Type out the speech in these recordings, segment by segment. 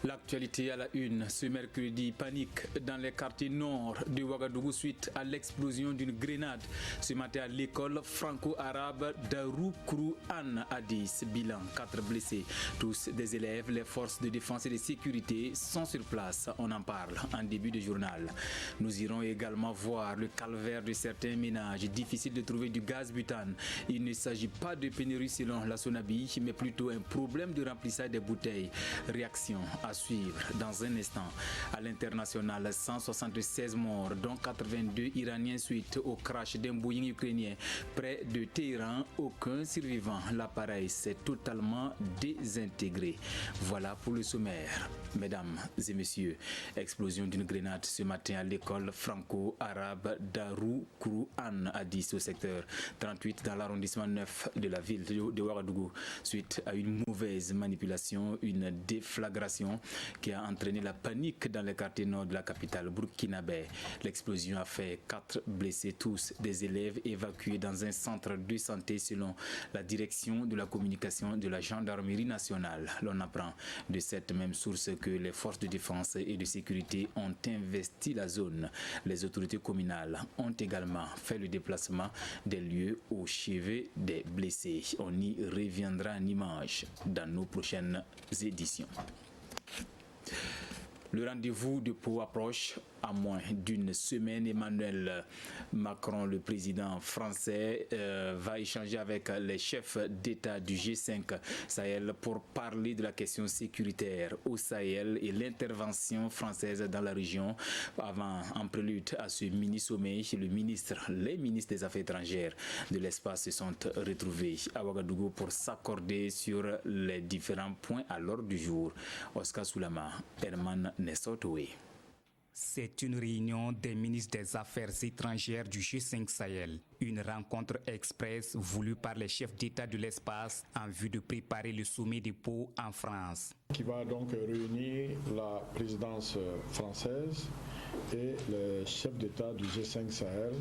L'actualité à la une, ce mercredi, panique dans les quartiers nord de Ouagadougou suite à l'explosion d'une grenade. Ce matin à l'école franco-arabe d'Aroukrouan à 10. Bilan, 4 blessés, tous des élèves. Les forces de défense et de sécurité sont sur place. On en parle en début de journal. Nous irons également voir le calvaire de certains ménages. Difficile de trouver du gaz butane. Il ne s'agit pas de pénurie selon la Sonabi, mais plutôt un problème de remplissage des bouteilles. Réaction à suivre dans un instant. À l'international, 176 morts, dont 82 Iraniens suite au crash d'un Boeing ukrainien près de Téhéran. Aucun survivant. L'appareil s'est totalement désintégré. Voilà pour le sommaire. Mesdames et messieurs, explosion d'une grenade ce matin à l'école franco-arabe d'Aroukrouan à 10 au secteur 38 dans l'arrondissement 9 de la ville de Ouagadougou suite à une mauvaise manipulation, une déflagration qui a entraîné la panique dans les quartiers nord de la capitale burkinabé. L'explosion a fait 4 blessés, tous des élèves évacués dans un centre de santé selon la direction de la communication de la gendarmerie nationale. L'on apprend de cette même source que les forces de défense et de sécurité ont investi la zone. Les autorités communales ont également fait le déplacement des lieux au chevet des blessés. On y reviendra en images dans nos prochaines éditions. Le rendez-vous de Pau approche. À moins d'une semaine, Emmanuel Macron, le président français, va échanger avec les chefs d'État du G5 Sahel pour parler de la question sécuritaire au Sahel et l'intervention française dans la région. En prélude à ce mini-sommet, les ministres des Affaires étrangères de l'espace se sont retrouvés à Ouagadougou pour s'accorder sur les différents points à l'ordre du jour. Oscar Soulama, Herman Nesotoué. C'est une réunion des ministres des Affaires étrangères du G5 Sahel. Une rencontre express voulue par les chefs d'État de l'espace en vue de préparer le sommet de Pau en France. Qui va donc réunir la présidence française et les chefs d'État du G5 Sahel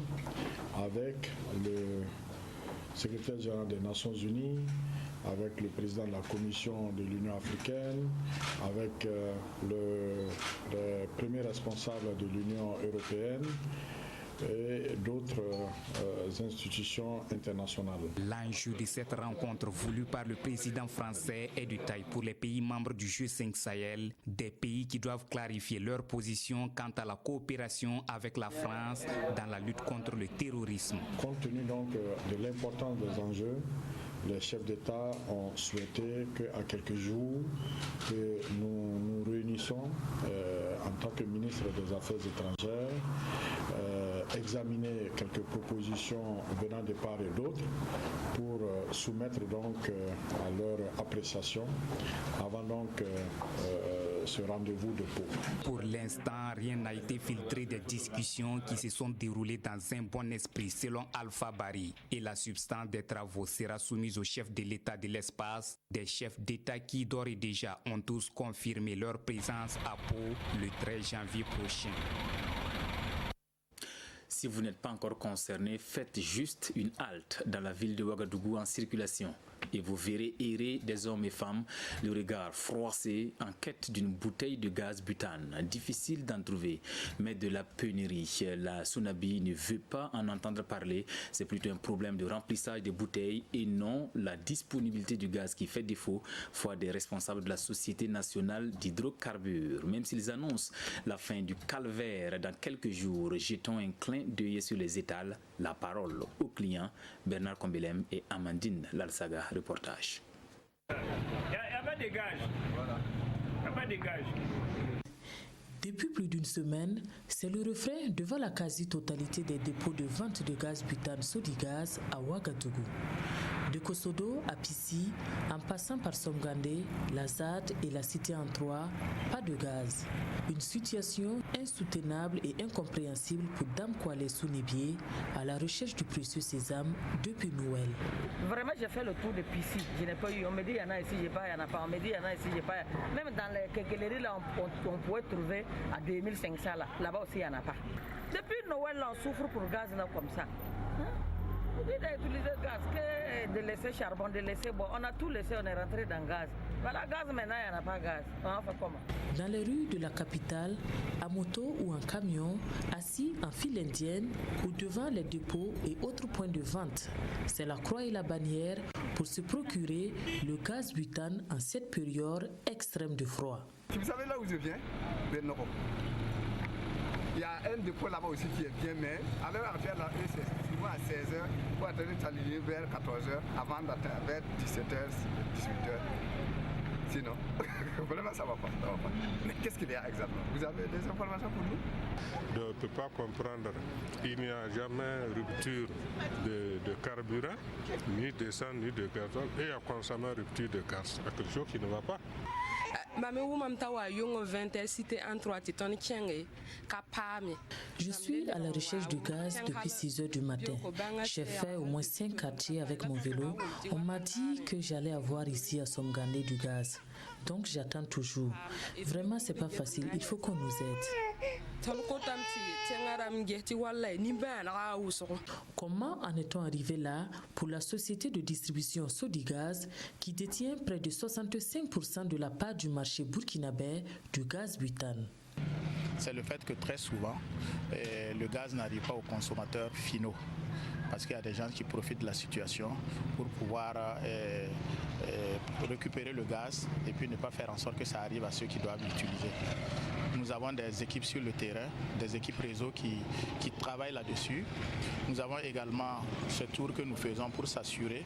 avec le secrétaire général des Nations Unies, avec le président de la Commission de l'Union africaine, avec le premier responsable de l'Union européenne et d'autres institutions internationales. L'enjeu de cette rencontre voulue par le président français est de taille pour les pays membres du G5 Sahel, des pays qui doivent clarifier leur position quant à la coopération avec la France dans la lutte contre le terrorisme. Compte tenu donc de l'importance des enjeux, les chefs d'État ont souhaité qu'à quelques jours que nous nous réunissons en tant que ministre des Affaires étrangères, examiner quelques propositions venant de part et d'autre pour soumettre donc à leur appréciation avant donc ce rendez-vous de Pau. Pour l'instant, rien n'a été filtré des discussions qui se sont déroulées dans un bon esprit selon Alpha Bari. Et la substance des travaux sera soumise aux chefs de l'État de l'espace, des chefs d'État qui d'ores et déjà ont tous confirmé leur présence à Pau le 13 janvier prochain. Si vous n'êtes pas encore concerné, faites juste une halte dans la ville de Ouagadougou en circulation et vous verrez errer des hommes et femmes, le regard froissé en quête d'une bouteille de gaz butane. Difficile d'en trouver, mais de la pénurie. La Sonabi ne veut pas en entendre parler. C'est plutôt un problème de remplissage des bouteilles et non la disponibilité du gaz qui fait défaut, foi des responsables de la Société nationale d'hydrocarbures. Même s'ils annoncent la fin du calvaire dans quelques jours, jetons un clin d'œil sur les étals. La parole aux clients, Bernard Kombelem et Amandine Lalsaga. Reportage. Il n'y a pas de gaz. Il n'y a pas de gaz. Depuis plus d'une semaine, c'est le refrain devant la quasi-totalité des dépôts de vente de gaz butane Sodigaz à Ouagadougou. De Kosodo à Pissi, en passant par Somgandé, la ZAD et la Cité en Troie, pas de gaz. Une situation insoutenable et incompréhensible pour Dame Kwale Sounibié à la recherche du précieux sésame depuis Noël. Vraiment, j'ai fait le tour de Pissi. Je n'ai pas eu. On me dit il y en a ici, il n'y en a pas. On me dit il y en a ici, il n'y a pas. Même dans les quincailleries, là, on pourrait trouver à 2500 là. Là-bas aussi, il n'y en a pas. Depuis Noël, là, on souffre pour le gaz là, comme ça. dit d'utiliser le gaz, que de laisser charbon, de laisser bois. On a tout laissé, on est rentré dans le gaz. Voilà, gaz maintenant, il n'y en a pas de gaz. On va faire comment? Dans les rues de la capitale, à moto ou en camion, assis en file indienne ou devant les dépôts et autres points de vente, c'est la croix et la bannière pour se procurer le gaz butane en cette période extrême de froid. Si vous savez là où je viens, vers Noro, il y a un dépôt là-bas aussi qui est bien, mais à l'heure actuelle, c'est souvent à 16h, pour attendre de s'aligner vers 14h, avant d'atteindre vers 17h, 18h. Sinon, vraiment ça va pas. Mais qu'est-ce qu'il y a exactement? Vous avez des informations pour nous? Je ne peux pas comprendre. Il n'y a jamais rupture de carburant, ni d'essence, ni de gazole, et à consommer rupture de gaz. Il y a quelque chose qui ne va pas. Je suis à la recherche du gaz depuis 6 heures du matin. J'ai fait au moins 5 quartiers avec mon vélo. On m'a dit que j'allais avoir ici à Somgandé du gaz. Donc j'attends toujours. Vraiment, c'est pas facile. Il faut qu'on nous aide. Comment en est-on arrivé là pour la société de distribution Sodigaz qui détient près de 65% de la part du marché burkinabé du gaz butane? C'est le fait que très souvent, le gaz n'arrive pas aux consommateurs finaux. Parce qu'il y a des gens qui profitent de la situation pour pouvoir récupérer le gaz et puis ne pas faire en sorte que ça arrive à ceux qui doivent l'utiliser. Nous avons des équipes sur le terrain, des équipes réseau qui travaillent là-dessus. Nous avons également ce tour que nous faisons pour s'assurer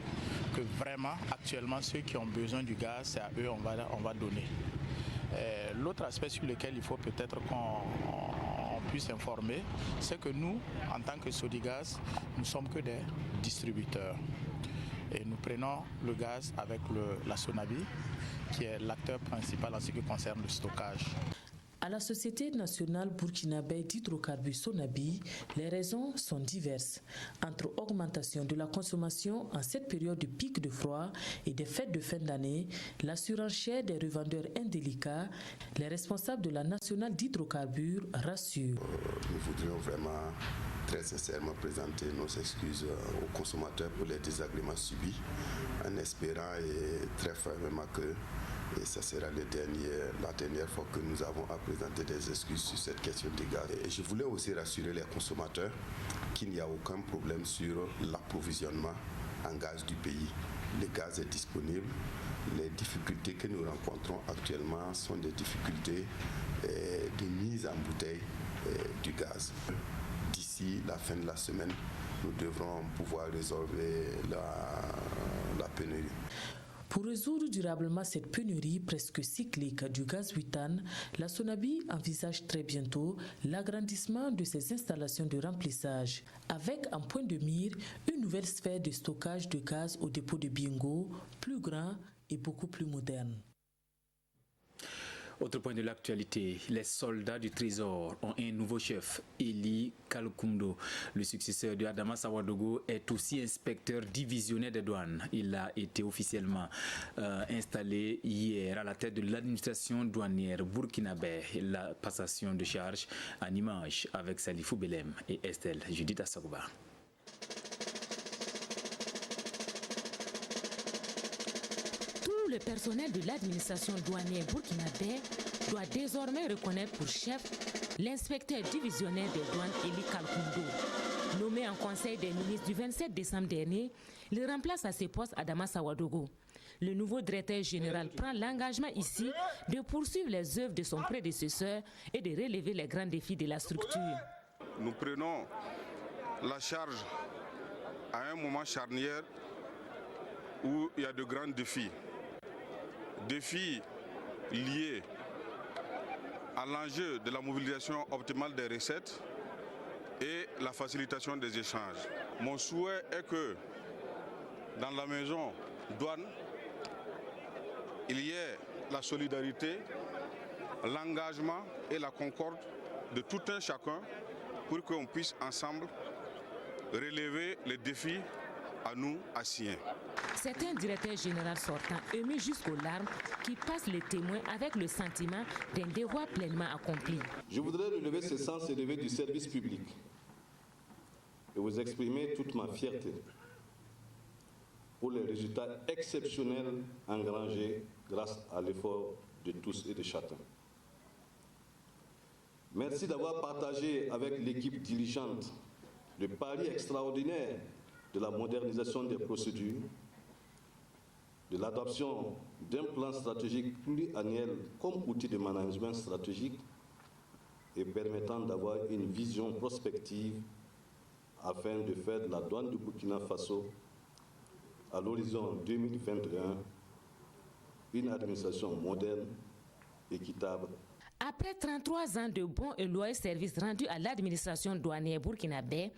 que vraiment, actuellement, ceux qui ont besoin du gaz, c'est à eux on va donner. L'autre aspect sur lequel il faut peut-être qu'on puisse informer, c'est que nous, en tant que Sodigaz, nous ne sommes que des distributeurs. Et nous prenons le gaz avec la Sonabi, qui est l'acteur principal en ce qui concerne le stockage. À la Société nationale burkinabé d'hydrocarbures Sonabi, les raisons sont diverses. Entre augmentation de la consommation en cette période de pic de froid et des fêtes de fin d'année, la surenchère des revendeurs indélicats, les responsables de la nationale d'hydrocarbures rassurent. Nous voudrions vraiment très sincèrement présenter nos excuses aux consommateurs pour les désagréments subis, en espérant et très fermement que ça sera la dernière fois que nous avons à présenter des excuses sur cette question des gaz. Et je voulais aussi rassurer les consommateurs qu'il n'y a aucun problème sur l'approvisionnement en gaz du pays. Le gaz est disponible. Les difficultés que nous rencontrons actuellement sont des difficultés de mise en bouteille du gaz. D'ici la fin de la semaine, nous devrons pouvoir résolver la pénurie. Pour résoudre durablement cette pénurie presque cyclique du gaz butane, la Sonabi envisage très bientôt l'agrandissement de ses installations de remplissage, avec en point de mire une nouvelle sphère de stockage de gaz au dépôt de Bingo, plus grand et beaucoup plus moderne. Autre point de l'actualité, les soldats du Trésor ont un nouveau chef, Eli Kalkumdo. Le successeur de Adama Sawadogo est aussi inspecteur divisionnaire des douanes. Il a été officiellement installé hier à la tête de l'administration douanière burkinabé. La passation de charge en image avec Salifou Belem et Estelle Judith Assagouba. Le personnel de l'administration douanière burkinabé doit désormais reconnaître pour chef l'inspecteur divisionnaire des douanes Eli Kalkumdo. Nommé en conseil des ministres du 27 décembre dernier, il remplace à ses postes Adama Sawadogo. Le nouveau directeur général prend l'engagement ici de poursuivre les œuvres de son prédécesseur et de relever les grands défis de la structure. Nous prenons la charge à un moment charnière où il y a de grands défis. Défis liés à l'enjeu de la mobilisation optimale des recettes et la facilitation des échanges. Mon souhait est que dans la maison douane, il y ait la solidarité, l'engagement et la concorde de tout un chacun pour qu'on puisse ensemble relever les défis à nous assignés. C'est un directeur général sortant, ému jusqu'aux larmes, qui passe les témoins avec le sentiment d'un devoir pleinement accompli. Je voudrais relever ce sens élevé du service public et vous exprimer toute ma fierté pour les résultats exceptionnels engrangés grâce à l'effort de tous et de chacun. Merci d'avoir partagé avec l'équipe dirigeante le pari extraordinaire de la modernisation des procédures, de l'adoption d'un plan stratégique pluriannuel comme outil de management stratégique et permettant d'avoir une vision prospective afin de faire de la douane du Burkina Faso à l'horizon 2021 une administration moderne, équitable. Après 33 ans de bons et loyaux services rendus à l'administration douanière burkinabé,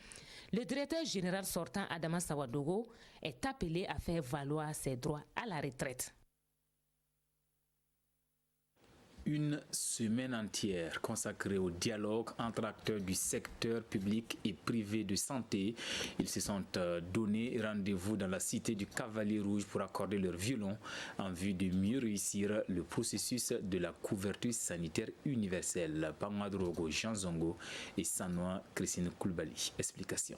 le directeur général sortant Adama Sawadogo est appelé à faire valoir ses droits à la retraite. Une semaine entière consacrée au dialogue entre acteurs du secteur public et privé de santé. Ils se sont donné rendez-vous dans la cité du Cavalier Rouge pour accorder leur violon en vue de mieux réussir le processus de la couverture sanitaire universelle. Pamadrogo Jean Zongo et Sanoa Christine Koulibaly. Explication.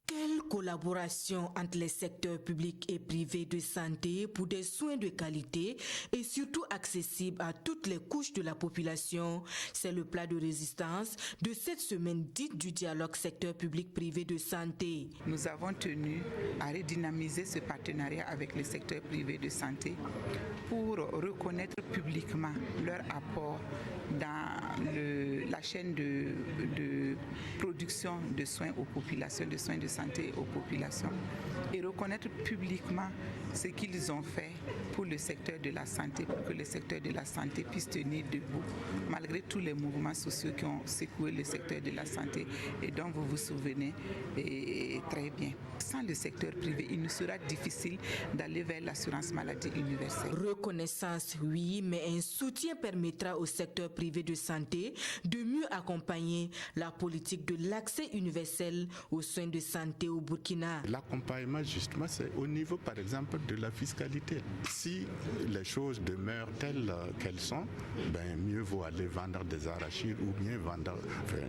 Quelle collaboration entre les secteurs publics et privés de santé pour des soins de qualité et surtout accessibles à toutes les couches de la population. C'est le plat de résistance de cette semaine dite du dialogue secteur public-privé de santé. Nous avons tenu à redynamiser ce partenariat avec le secteur privé de santé pour reconnaître publiquement leur apport dans la chaîne de production de soins aux populations, de soins de santé aux populations, et reconnaître publiquement ce qu'ils ont fait pour le secteur de la santé, pour que le secteur de la santé puisse tenir debout, malgré tous les mouvements sociaux qui ont secoué le secteur de la santé et dont vous vous souvenez très bien. Sans le secteur privé, il nous sera difficile d'aller vers l'assurance maladie universelle. Reconnaissance, oui, mais un soutien permettra au secteur privé de santé de mieux accompagner la politique de l'accès universel aux soins de santé au Burkina. L'accompagnement, justement, c'est au niveau, par exemple, de la fiscalité. Si les choses demeurent telles qu'elles sont, mieux vaut aller vendre des arachides ou bien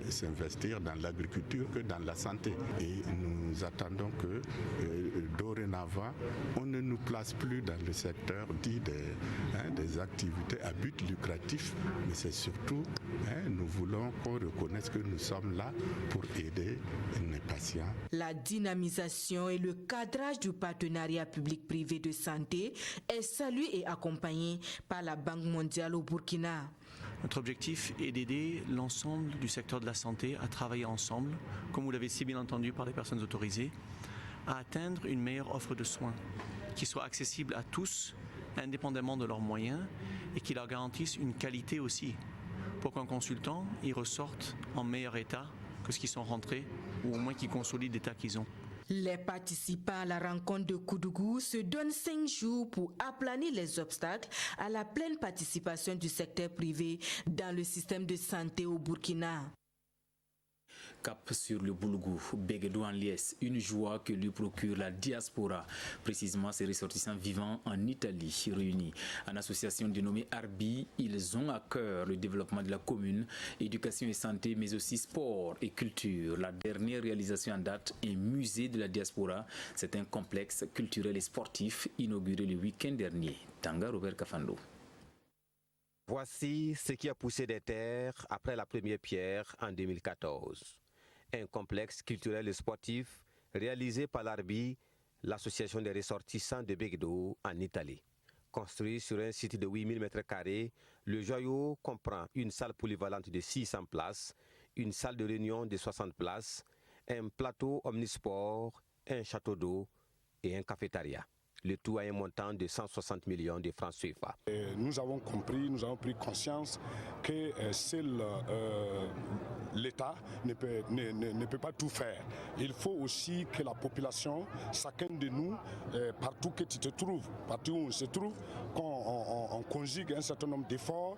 s'investir dans l'agriculture que dans la santé. Et nous attendons que dorénavant, on ne nous place plus dans le secteur dit des activités à but lucratif, mais c'est surtout, nous voulons qu'on reconnaisse que nous sommes là pour aider les patients. La dynamisation et le cadrage du partenariat public-privé de santé est salué et accompagné par la Banque mondiale au Burkina. Notre objectif est d'aider l'ensemble du secteur de la santé à travailler ensemble, comme vous l'avez si bien entendu par les personnes autorisées, à atteindre une meilleure offre de soins qui soit accessible à tous, indépendamment de leurs moyens, et qui leur garantisse une qualité aussi, pour qu'un consultant y ressorte en meilleur état que ce qu'ils sont rentrés, ou au moins qu'ils consolident l'état qu'ils ont. Les participants à la rencontre de Koudougou se donnent 5 jours pour aplanir les obstacles à la pleine participation du secteur privé dans le système de santé au Burkina. Cap sur le Boulgour, Béguédou en liesse, une joie que lui procure la diaspora, précisément ses ressortissants vivant en Italie, réunis en association dénommée Arbi. Ils ont à cœur le développement de la commune, éducation et santé, mais aussi sport et culture. La dernière réalisation en date, un musée de la diaspora. C'est un complexe culturel et sportif inauguré le week-end dernier. Tanga Robert Kafando. Voici ce qui a poussé des terres après la première pierre en 2014. Un complexe culturel et sportif réalisé par l'Arbi, l'association des ressortissants de Béguédou en Italie. Construit sur un site de 8000 m², le joyau comprend une salle polyvalente de 600 places, une salle de réunion de 60 places, un plateau omnisport, un château d'eau et un cafétéria. Le tout à un montant de 160 millions de francs CFA. Nous avons compris, nous avons pris conscience que seul l'État ne peut pas tout faire. Il faut aussi que la population, chacun de nous, partout que tu te trouves, partout où on se trouve, qu'on conjugue un certain nombre d'efforts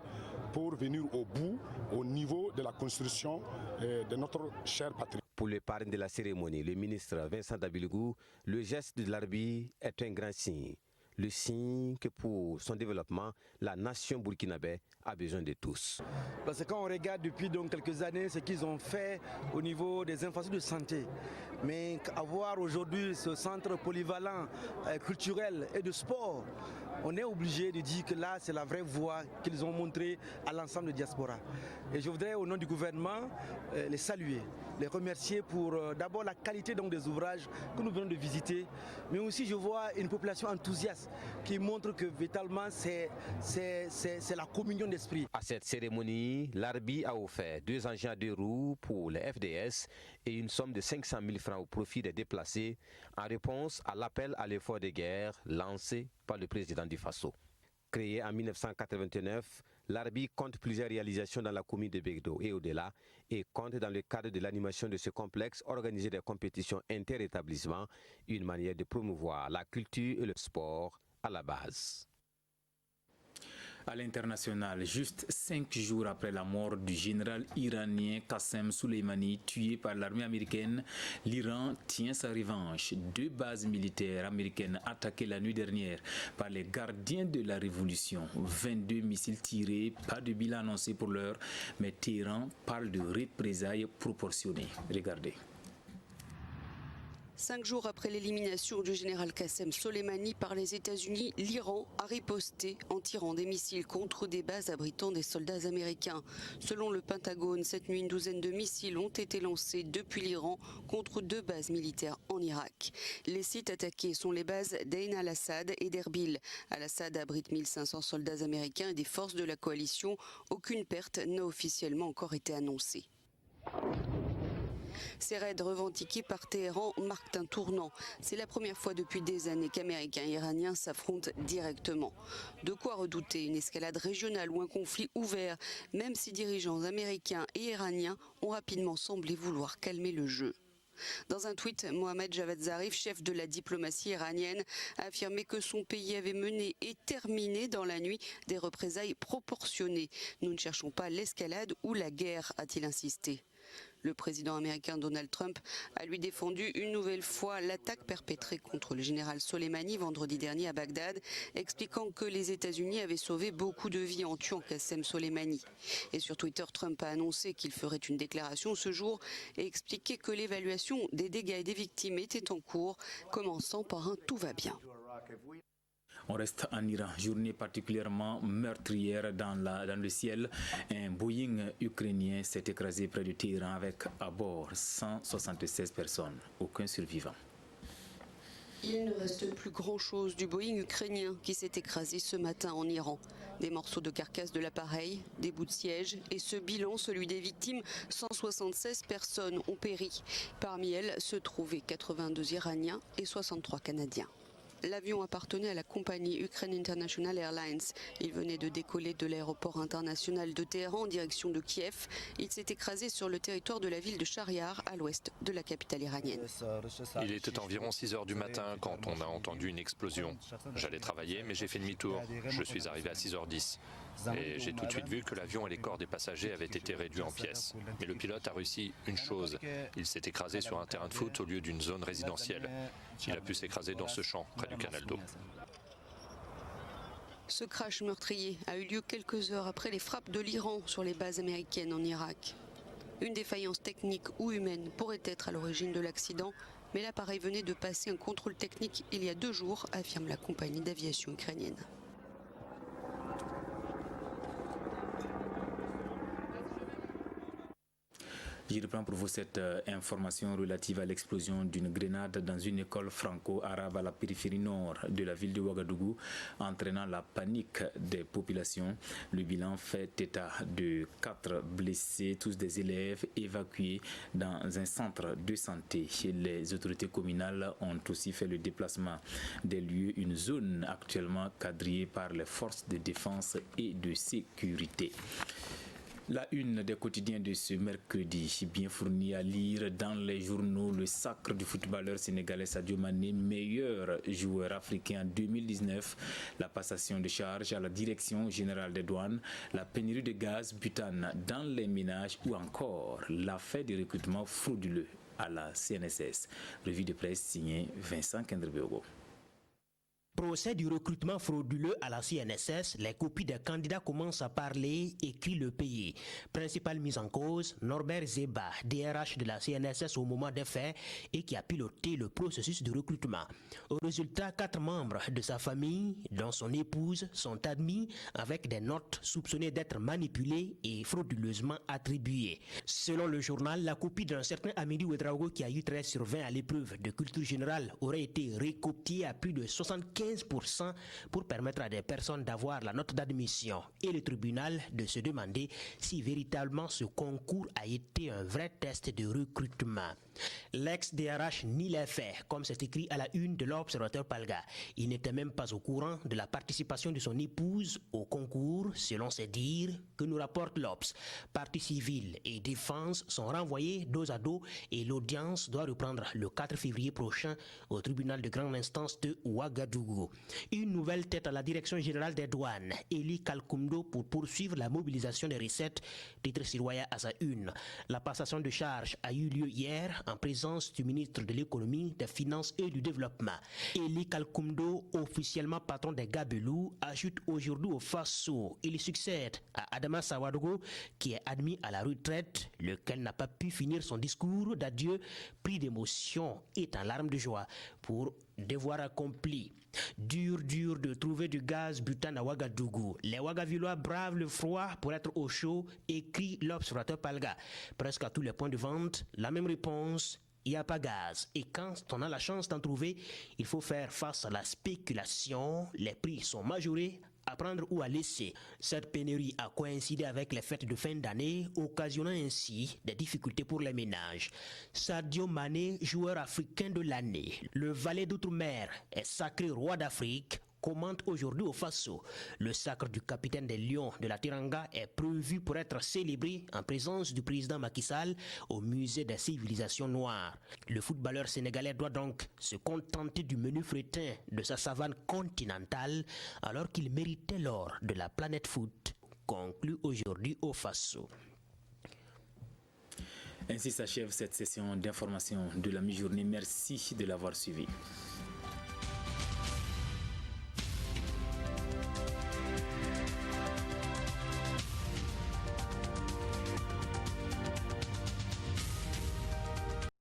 pour venir au bout, au niveau de la construction de notre cher patrie. Pour le parrain de la cérémonie, le ministre Vincent Dabilgou, le geste de l'Arbi est un grand signe. Le signe que pour son développement, la nation burkinabé a besoin de tous. Parce que quand on regarde depuis donc quelques années ce qu'ils ont fait au niveau des infrastructures de santé, mais avoir aujourd'hui ce centre polyvalent culturel et de sport, on est obligé de dire que là c'est la vraie voie qu'ils ont montrée à l'ensemble de diaspora. Et je voudrais au nom du gouvernement les saluer, les remercier pour d'abord la qualité donc des ouvrages que nous venons de visiter, mais aussi je vois une population enthousiaste qui montre que véritablement c'est la communion d'esprit. À cette cérémonie, l'Arbi a offert 2 engins à 2 roues pour les FDS et une somme de 500 000 francs au profit des déplacés en réponse à l'appel à l'effort de guerre lancé par le président du Faso. Créé en 1989, l'Arbi compte plusieurs réalisations dans la commune de Begdo et au-delà et compte dans le cadre de l'animation de ce complexe organiser des compétitions inter-établissements, une manière de promouvoir la culture et le sport à la base. À l'international, juste 5 jours après la mort du général iranien Qassem Soleimani, tué par l'armée américaine, l'Iran tient sa revanche. 2 bases militaires américaines attaquées la nuit dernière par les gardiens de la révolution. 22 missiles tirés, pas de bilan annoncé pour l'heure, mais Téhéran parle de représailles proportionnées. Regardez. 5 jours après l'élimination du général Qassem Soleimani par les États-Unis, l'Iran a riposté en tirant des missiles contre des bases abritant des soldats américains. Selon le Pentagone, cette nuit, une douzaine de missiles ont été lancés depuis l'Iran contre 2 bases militaires en Irak. Les sites attaqués sont les bases d'Ain al-Assad et d'Erbil. Al-Assad abrite 1500 soldats américains et des forces de la coalition. Aucune perte n'a officiellement encore été annoncée. Ces raids revendiqués par Téhéran marquent un tournant. C'est la première fois depuis des années qu'Américains et Iraniens s'affrontent directement. De quoi redouter une escalade régionale ou un conflit ouvert, même si dirigeants américains et iraniens ont rapidement semblé vouloir calmer le jeu. Dans un tweet, Mohammad Javad Zarif, chef de la diplomatie iranienne, a affirmé que son pays avait mené et terminé dans la nuit des représailles proportionnées. Nous ne cherchons pas l'escalade ou la guerre, a-t-il insisté. Le président américain Donald Trump a lui défendu une nouvelle fois l'attaque perpétrée contre le général Soleimani vendredi dernier à Bagdad, expliquant que les États-Unis avaient sauvé beaucoup de vies en tuant Qassem Soleimani. Et sur Twitter, Trump a annoncé qu'il ferait une déclaration ce jour et expliqué que l'évaluation des dégâts et des victimes était en cours, commençant par un tout va bien. On reste en Iran, journée particulièrement meurtrière dans le ciel. Un Boeing ukrainien s'est écrasé près de Téhéran avec à bord 176 personnes, aucun survivant. Il ne reste plus grand-chose du Boeing ukrainien qui s'est écrasé ce matin en Iran. Des morceaux de carcasse de l'appareil, des bouts de siège et ce bilan, celui des victimes, 176 personnes ont péri. Parmi elles se trouvaient 82 Iraniens et 63 Canadiens. L'avion appartenait à la compagnie Ukraine International Airlines. Il venait de décoller de l'aéroport international de Téhéran en direction de Kiev. Il s'est écrasé sur le territoire de la ville de Shahriar, à l'ouest de la capitale iranienne. Il était environ 6 heures du matin quand on a entendu une explosion. J'allais travailler, mais j'ai fait demi-tour. Je suis arrivé à 6h10. Et j'ai tout de suite vu que l'avion et les corps des passagers avaient été réduits en pièces. Mais le pilote a réussi une chose. Il s'est écrasé sur un terrain de foot au lieu d'une zone résidentielle. Il a pu s'écraser dans ce champ, près du canal d'eau. Ce crash meurtrier a eu lieu quelques heures après les frappes de l'Iran sur les bases américaines en Irak. Une défaillance technique ou humaine pourrait être à l'origine de l'accident, mais l'appareil venait de passer un contrôle technique il y a 2 jours, affirme la compagnie d'aviation ukrainienne. Je reprends pour vous cette information relative à l'explosion d'une grenade dans une école franco-arabe à la périphérie nord de la ville de Ouagadougou, entraînant la panique des populations. Le bilan fait état de 4 blessés, tous des élèves évacués dans un centre de santé. Les autorités communales ont aussi fait le déplacement des lieux, une zone actuellement quadrillée par les forces de défense et de sécurité. La une des quotidiens de ce mercredi, bien fournie à lire dans les journaux, le sacre du footballeur sénégalais Sadio Mané, meilleur joueur africain en 2019, la passation de charge à la direction générale des douanes, la pénurie de gaz butane dans les ménages ou encore l'affaire de recrutement frauduleux à la CNSS. Revue de presse signée Vincent Kendrebeogo. Procès du recrutement frauduleux à la CNSS, les copies des candidats commencent à parler, écrit Le Pays. Principale mise en cause, Norbert Zeba, DRH de la CNSS au moment des faits et qui a piloté le processus de recrutement. Au résultat, 4 membres de sa famille, dont son épouse, sont admis avec des notes soupçonnées d'être manipulées et frauduleusement attribuées. Selon le journal, la copie d'un certain Amélie Ouedraogo qui a eu 13 sur 20 à l'épreuve de culture générale aurait été recopiée à plus de 75% pour permettre à des personnes d'avoir la note d'admission et le tribunal de se demander si véritablement ce concours a été un vrai test de recrutement. L'ex-DRH nie les faits, comme c'est écrit à la une de l'Observateur Palga. Il n'était même pas au courant de la participation de son épouse au concours, selon ses dires, que nous rapporte l'Obs. Partie civile et défense sont renvoyés dos à dos et l'audience doit reprendre le 4 février prochain au tribunal de grande instance de Ouagadougou. Une nouvelle tête à la direction générale des douanes, Eli Kalkoumdo, pour poursuivre la mobilisation des recettes, titre Siroya à sa une. La passation de charges a eu lieu hier en présence du ministre de l'économie, des finances et du développement. Eli Kalkoumdo, officiellement patron des Gabelou, ajoute aujourd'hui au Faso. Il succède à Adama Sawadogo, qui est admis à la retraite, lequel n'a pas pu finir son discours d'adieu, pris d'émotion et en larmes de joie pour devoir accompli. Dur de trouver du gaz butane à Ouagadougou. Les Ouagavillois bravent le froid pour être au chaud, écrit l'Observateur Palga. Presque à tous les points de vente, la même réponse: il n'y a pas gaz. Et quand on a la chance d'en trouver, il faut faire face à la spéculation. Les prix sont majorés, à prendre ou à laisser. Cette pénurie a coïncidé avec les fêtes de fin d'année, occasionnant ainsi des difficultés pour les ménages. Sadio Mané, joueur africain de l'année. Le valet d'outre-mer est sacré roi d'Afrique, commente aujourd'hui au Faso. Le sacre du capitaine des Lions de la Teranga est prévu pour être célébré en présence du président Macky Sall au musée des civilisations noires. Le footballeur sénégalais doit donc se contenter du menu fretin de sa savane continentale alors qu'il méritait l'or de la planète foot, conclut aujourd'hui au Faso. Ainsi s'achève cette session d'information de la mi-journée. Merci de l'avoir suivi.